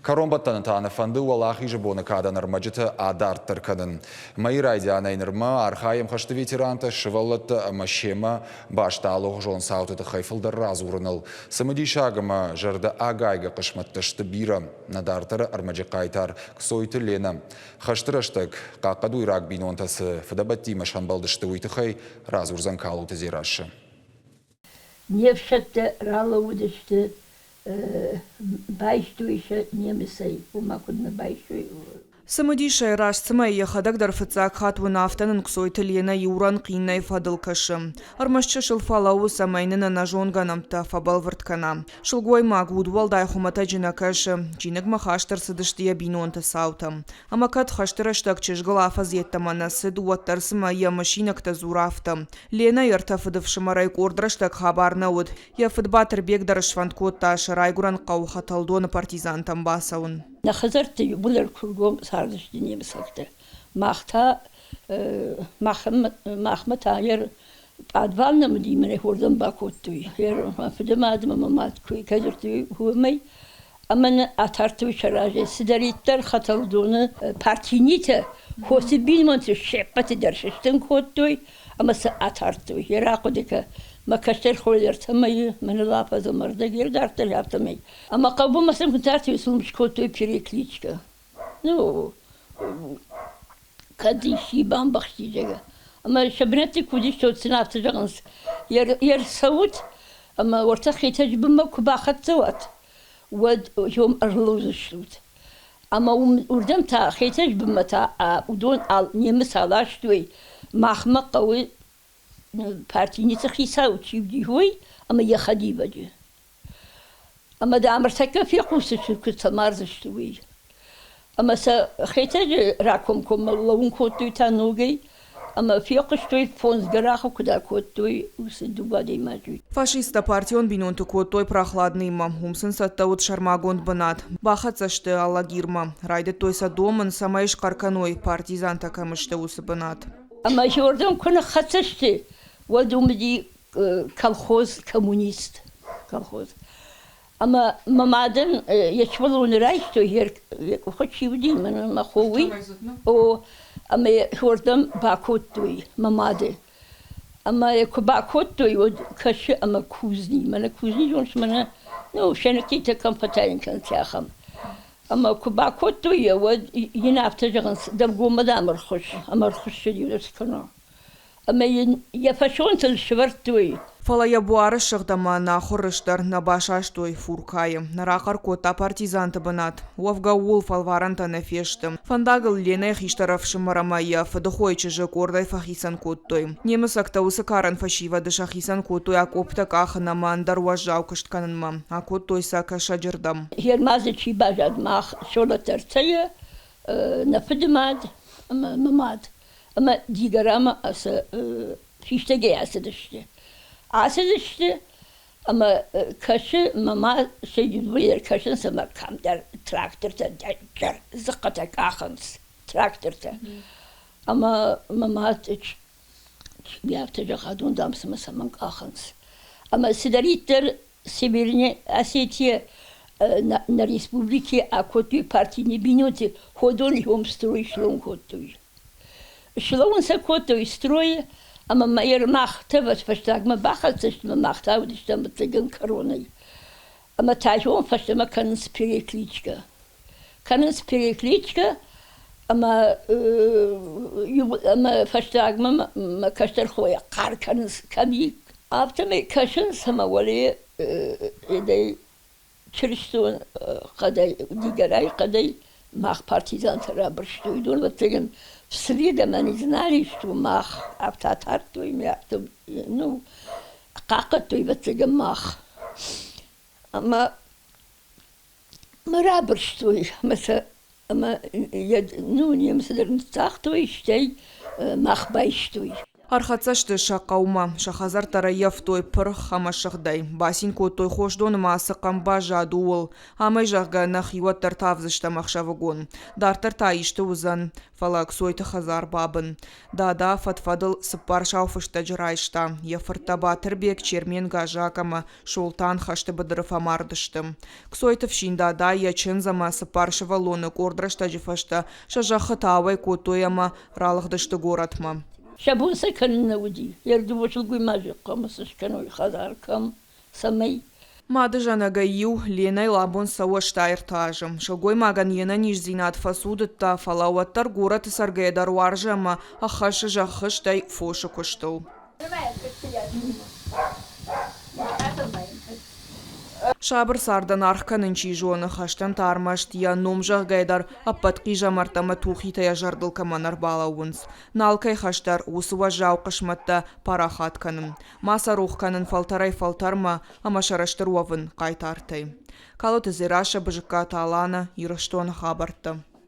Karonbatta'nın tane fandı Valahi jibonu kadanır macıtı adarttır kadın. Mayıraydı anaynırma arxayım xaştı veteranta şıvallatı maşema başta alığı jolun sautıdı xayfıldır raz urunul. Samıdi şagıma jarda agayga qışmattıştı bira. Nadartırı armacı qaytar ksoytı lena. Xaştırıştık qaqadu irak binontası fıdabatti maşan baldıştı uytıxay raz urzan kalıtı ziraşı. Nevşette ralovudıştı. Байштуиша немесей, умакудна байштуи. Самодишай раш цымай ехадак дарфыцак хатвы нафтанын ксойты лена юран қиннай фадылкашы. Армашчы шылфалауы самайнына нажонганамта фабал вырткана. Шылгой маг вудвалдай хумата жинакашы, жинак махаштар сыдыштыя бинонты саута. Амакат хаштыраштак чыжгыл афазеттамана сыд уаттар сымайя машинакта зурафта. Лена ярта фыдывшымарай кордраштак хабарна уд. Я фыдбатыр бегдар шванткотта шарайгуран қаухаталдоны партизан тамбасаун. Нахазарты булар кургом сардыш денем сакты. Махта Махмат Айер подвална мдимре хордан бакоттуй. Ер фдемадым мамат куй казырты хумай. Аман атарту шараже сидариттер хаталдоны партините хоси билманты шеппати дершштен коттуй. Ama atarttı. Yere akıdıka. Makaşlar koyuyor tamayı. Beni lafazı marda geri dartlar yaptamayı. Ama kabumasın kuntartı usulmuş koyduğu pirikliçka. No. Kadişi bambaşlayacak. Ama şabinetti kudiş çoğutsunu atacaksınız. Yer savut. Ama orta hitacı bimba kubahat zavat. Ve yom arlozu şlut. Ama oradan ta hitacı bimba ta udon al nemi sağlaştı. Mahma قوي partini تخيسا وتشيبدي هوي أما يخدي بدي أما دا عمرتك في قوس كنت تمارزش توي أما خيتاج راكم كم لون كوتو تانوجي أما في قشتوي فونز جراخو كدا كوتوي وسدوا بدي ماجي Фашиста партион бинонту котой прохладныйма. Умсын саттаут шармагонд банат. Бахацашты аллагирма. Райды тойса домын самайш карканой партизан такамышты усы банат. أما جوردن كنا خطشتي ودومدي كالخوز كومونيست كالخوز أما مادن يشغلون رايشتو هير خدشي ودي من مخوي أو أما جوردن باكوتوي مادن أما يكو باكوتوي ود كش أما كوزني من كوزني جونش من نو شنكي تكم فتاين كان تاخم أما كوباكوتو يود ينافت جنس دبقو مدام الخش أما الخش يدرس كنا أما يفشون تلشبرتوي Фалая буары шыгдама на хорыштар на башаштой фуркайы. Нарақар кота партизанты банат. Уавга ул фалваранта на фештым. Фандагыл ленай хиштарав шымарамая фадохой чыжы кордай фахисан коттой. Немысакта усыкаран фашива дышахисан коттой акопта кахына мандар уажжау кыштканынма. А коттой сака шаджырдам. Хермазы чи бажад мах шола терцея нафдмад мамад. Ama digarama asa fiştege asıdıştı. Asıdıştı ama kaşı mama şey böyle kaşın sama kamder traktörte der zıkkata kahans traktörte. Ama mama bir yaptacak adun damsıma saman kahans. Ama sidaritler Sibirine Asetiye на республике а котой партии не бинете ходили хом строй шлон котой. Шлон са котой строй, ама майер махта вот фаштаг ма бахалцеш ма махта вот что мы теген короной. Ама тайон фаштама канс перекличка. Канс перекличка, ама фаштаг ма каштер хоя кар канс ками. Аптаме кашын сама вали эдей Çırıştığın kadar diğer kadar mah partizan tarafıştıydı. Ve tegin sırada men iznaliştu mah aptatartuyum yaptım. No kakattuy ve tegin mah. Ama merabırştuy mesela ama no niye mesela taxtuy işte mah bayştuy. Архацашты шақаума, шахазар тараев той пыр хамашықдай. Басин той хошдон масы қамба жадуыл. Амай жағға нахиуаттар тавзышта мақшавығын. Дартар таишты узан, фалак сойты хазар бабын. Дада фатфадыл сыппар шауфышта жырайшта. Ефырта батыр бек чермен гажакама, шолтан хашты быдырыф амардышты. Ксойтов шиндада ячын зама сыппар шывалоны кордрашта жифашта, шажақы тавай котояма ралықдышты горатма. شبون سكن نودي يردو وشلقوي ماجي قامسش كانوا خزاركم سمي Мады жанага ю, ленай лабон сауа штайртажым. Шылгой маган ена нижзинат фасудытта, фалауаттар горат саргайдар варжама, ахашы жақыштай фошы күштыл. Шабыр сардан арқанын чижуаны хаштан тармашт, я номжақ гайдар аппатқи жамартама тухитая жардылка манар балауынс. Налкай хаштар усыва жау қышматта парахатканым. Маса рухканын фалтарай-фалтарма, амашараштыр уавын қайтартай. Калоты зираша быжыққа талана, ирыштуаны хабарты.